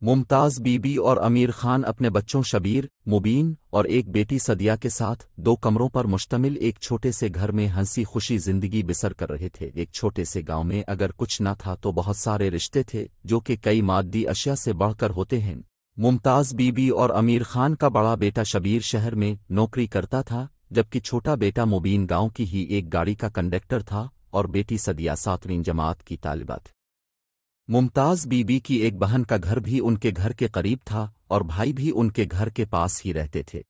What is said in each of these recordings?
Mumtaz be be اور امیر خان اپنے بچوں شبیر، مبین اور ایک بیٹی صدیہ کے ساتھ 2 کمروں پر مشتمل ایک چھوٹے سے گھر میں ہنسی خوشی زندگی بسر کر رہے تھے۔ ایک چھوٹے سے گاؤں میں اگر کچھ نہ تھا تو بہت سارے رشتے تھے جو کہ کئی مادی اشیاء سے بڑھ کر ہوتے ہیں۔ ممتاز بی بی اور امیر خان کا بڑا بیٹا شبیر شہر میں نوکری کرتا تھا، جبکہ چھوٹا بیٹا مبین گاؤں کی ہی ایک گاڑی کا کنڈکٹر تھا اور بیٹی صدیہ 7ویں جماعت کی طالبہ تھی۔ ممتاز بی بی کی ایک بہن کا گھر بھی ان کے گھر کے قریب تھا اور بھائی بھی ان کے گھر کے پاس ہی رہتے تھے۔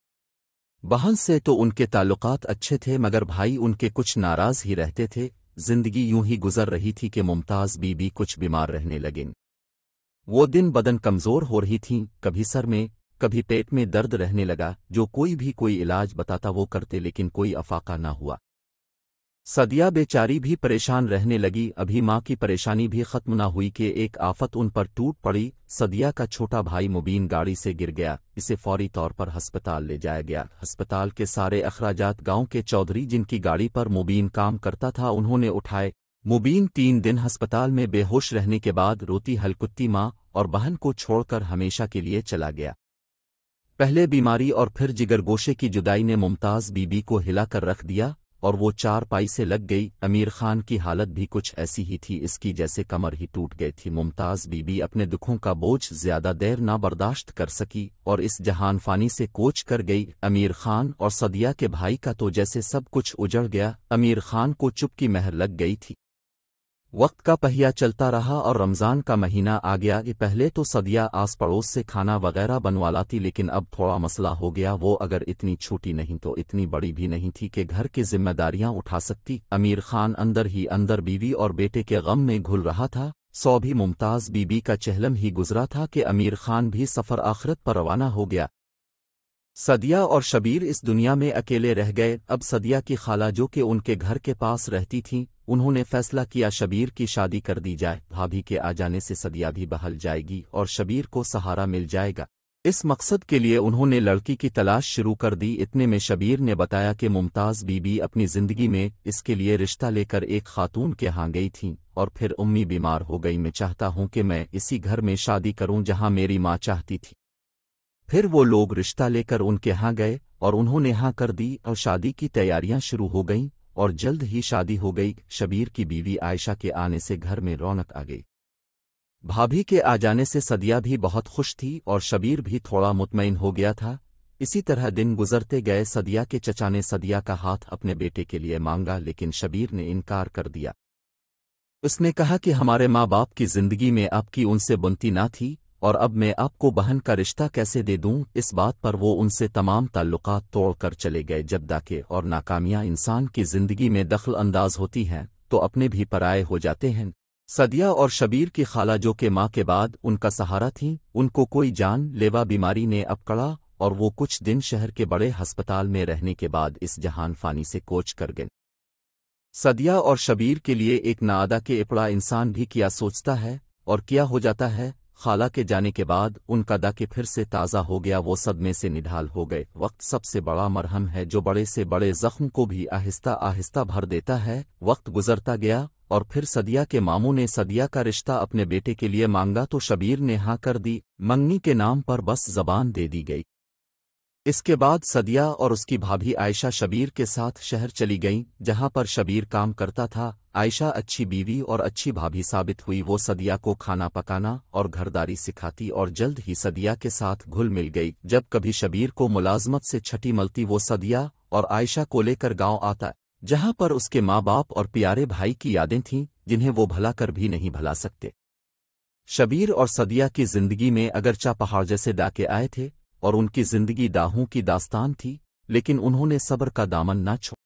بہن سے تو ان کے تعلقات اچھے تھے مگر بھائی ان کے کچھ ناراض ہی رہتے تھے۔ زندگی یوں ہی گزر رہی تھی کہ ممتاز بی بی کچھ بیمار رہنے لگیں۔ وہ دن بدن کمزور ہو رہی تھیں، کبھی سر میں کبھی پیٹ میں درد رہنے لگا، جو کوئی علاج بتاتا وہ کرتے لیکن کوئی افاقہ نہ ہوا۔ صدیہ بیچاری بھی پریشان رہنے لگی۔ ابھی ماں کی پریشانی بھی ختم نہ ہوئی کہ ایک آفت ان پر ٹوٹ پڑی۔ صدیہ کا چھوٹا بھائی مبین گاڑی سے گر گیا، اسے فوری طور پر ہسپتال لے جایا گیا۔ ہسپتال کے سارے اخراجات گاؤں کے چودھری جن کی گاڑی پر مبین کام کرتا تھا انہوں نے اٹھائے۔ مبین 3 دن ہسپتال میں بے ہوش رہنے کے بعد روتی ہلکتی ماں اور بہن کو چھوڑ کر ہمیشہ کے لیے چلا گیا۔ پہلے بیماری اور پھر جگر گوشے کی جدائی نے ممتاز بی بی کو ہلا کر رکھ دیا اور وہ 4 پائی سے لگ گئی۔ امیر خان کی حالت بھی کچھ ایسی ہی تھی، اس کی جیسے کمر ہی ٹوٹ گئی تھی۔ ممتاز بی بی اپنے دکھوں کا بوجھ زیادہ دیر نہ برداشت کر سکی اور اس جہان فانی سے کوچ کر گئی۔ امیر خان اور صدیہ کے بھائی کا تو جیسے سب کچھ اجڑ گیا۔ امیر خان کو چپ کی مہر لگ گئی تھی۔ وقت کا پہیہ چلتا رہا اور رمضان کا مہینہ آ گیا۔ پہلے تو صدیہ آس پڑوس سے کھانا وغیرہ بنوا لاتی، لیکن اب تھوڑا مسئلہ ہو گیا۔ وہ اگر اتنی چھوٹی نہیں تو اتنی بڑی بھی نہیں تھی کہ گھر کی ذمہ داریاں اٹھا سکتی۔ امیر خان اندر ہی اندر بیوی اور بیٹے کے غم میں گھل رہا تھا۔ سو بھی ممتاز بی بی کا چہلم ہی گزرا تھا کہ امیر خان بھی سفر آخرت پر روانہ ہو گیا۔ صدیہ اور شبیر اس دنیا میں اکیلے رہ گئے۔ اب صدیہ کی خالہ جو کہ ان کے گھر کے پاس رہتی تھیں، انہوں نے فیصلہ کیا شبیر کی شادی کر دی جائے۔ بھابھی کے آ جانے سے صدیہ بھی بہل جائے گی اور شبیر کو سہارا مل جائے گا۔ اس مقصد کے لیے انہوں نے لڑکی کی تلاش شروع کر دی۔ اتنے میں شبیر نے بتایا کہ ممتاز بی بی اپنی زندگی میں اس کے لیے رشتہ لے کر ایک خاتون کے ہاں گئی تھیں اور پھر امی بیمار ہو گئی۔ میں چاہتا ہوں کہ میں اسی گھر میں شادی کروں جہاں میری ماں چاہتی تھی۔ پھر وہ لوگ رشتہ لے کر ان کے ہاں گئے اور انہوں نے ہاں کر دی اور شادی کی تیاریاں شروع ہو گئیں اور جلد ہی شادی ہو گئی۔ شبیر کی بیوی عائشہ کے آنے سے گھر میں رونق آ گئی۔ بھابھی کے آ جانے سے صدیہ بھی بہت خوش تھی اور شبیر بھی تھوڑا مطمئن ہو گیا تھا۔ اسی طرح دن گزرتے گئے۔ صدیہ کے چچا نے صدیہ کا ہاتھ اپنے بیٹے کے لیے مانگا لیکن شبیر نے انکار کر دیا۔ اس نے کہا کہ ہمارے ماں باپ کی زندگی میں آپ کی ان سے بنتی نہ تھی اور اب میں آپ کو بہن کا رشتہ کیسے دے دوں۔ اس بات پر وہ ان سے تمام تعلقات توڑ کر چلے گئے۔ جب دھاکے اور ناکامیاں انسان کی زندگی میں دخل انداز ہوتی ہیں تو اپنے بھی پرائے ہو جاتے ہیں۔ صدیہ اور شبیر کی خالہ جو کہ ماں کے بعد ان کا سہارا تھیں، ان کو کوئی جان لیوا بیماری نے اپکڑا اور وہ کچھ دن شہر کے بڑے ہسپتال میں رہنے کے بعد اس جہان فانی سے کوچ کر گئے۔ صدیہ اور شبیر کے لیے ایک نادا کے اپڑا انسان بھی کیا سوچتا ہے اور کیا ہو جاتا ہے۔ خالہ کے جانے کے بعد ان کا داکے پھر سے تازہ ہو گیا۔ وہ صدمے سے نڈھال ہو گئے۔ وقت سب سے بڑا مرہم ہے جو بڑے سے بڑے زخم کو بھی آہستہ آہستہ بھر دیتا ہے۔ وقت گزرتا گیا اور پھر صدیہ کے ماموں نے صدیہ کا رشتہ اپنے بیٹے کے لیے مانگا تو شبیر نے ہاں کر دی۔ منگنی کے نام پر بس زبان دے دی گئی۔ اس کے بعد صدیہ اور اس کی بھابھی عائشہ شبیر کے ساتھ شہر چلی گئیں جہاں پر شبیر کام کرتا تھا۔ عائشہ اچھی بیوی اور اچھی بھابھی ثابت ہوئی۔ وہ صدیہ کو کھانا پکانا اور گھرداری سکھاتی اور جلد ہی صدیہ کے ساتھ گھل مل گئی۔ جب کبھی شبیر کو ملازمت سے چھٹی ملتی وہ صدیہ اور عائشہ کو لے کر گاؤں آتا، جہاں پر اس کے ماں باپ اور پیارے بھائی کی یادیں تھیں جنہیں وہ بھلا کر بھی نہیں بھلا سکتے۔ شبیر اور صدیہ کی زندگی میں اگرچہ پہاڑ جیسے ڈاکے آئے تھے اور ان کی زندگی داہوں کی داستان تھی، لیکن انہوں نے صبر کا دامن نہ چھوڑا۔